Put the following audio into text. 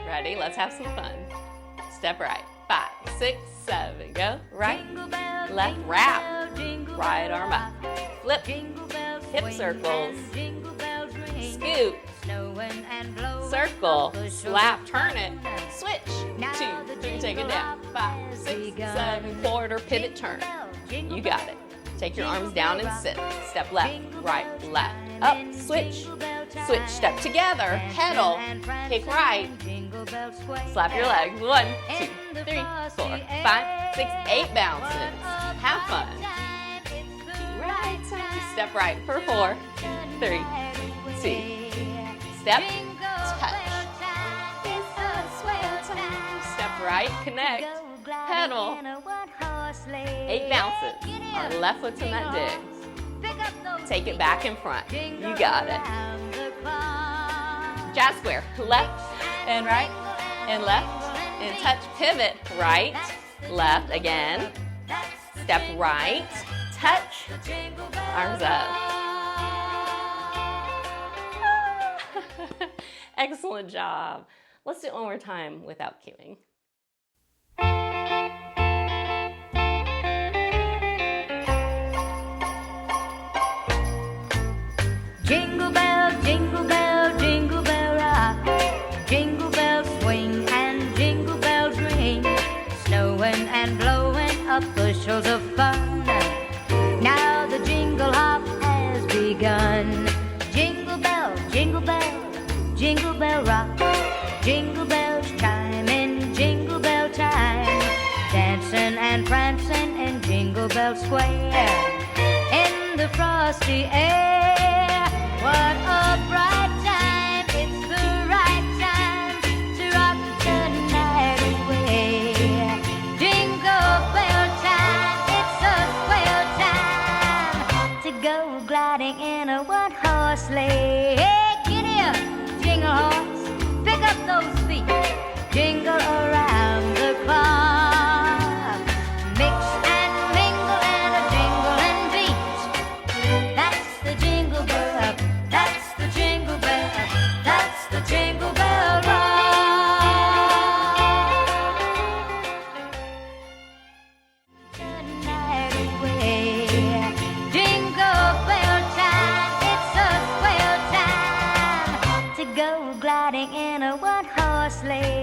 Ready? Let's have some fun. Step right. 5, 6, 7, go. Right, left, wrap. Right arm up. Flip. Hip circles. Scoop. Circle. Slap. Turn it. Switch. 2, 3, take it down. 5, 6, 7, quarter, pivot, turn. You got it. Take your arms down and sit. Step left, right, left, up, switch. Switch, step together, pedal, kick right. Slap your legs. 1, 2, 3, 4, 5, 6, 8 bounces. Have fun. Right side. Step right for 4, 3, 2. Step, touch. Step right, connect, pedal. 8 bounces. Our left foot's in that dig. Take it back in front. You got it. Jazz square. Left and right and left and touch. Pivot. Right, left again. Step right. Touch. Arms up. Excellent job. Let's do it one more time without cueing. Jingle bell, jingle bell, jingle bell rock. Jingle bells swing and jingle bells ring. Snowing and blowing up bushels of fun. Now the jingle hop has begun. Jingle bell, jingle bell, jingle bell rock. Jingle bells chime in jingle bell time. Dancing and prancing in Jingle Bell Square. In the frosty air. What a bright time, it's the right time to rock the night away. Jingle bell time, it's a swell time to go gliding in a one-horse sleigh. Hey, giddy up, jingle horse, pick up those feet, jingle around the clock. Mix and mingle and a jingling beat. That's the jingle bell. That's the jingle bell, that's the jingle bell rock. The night away. Jingle bell time, it's a swell time to go gliding in a one-horse sleigh.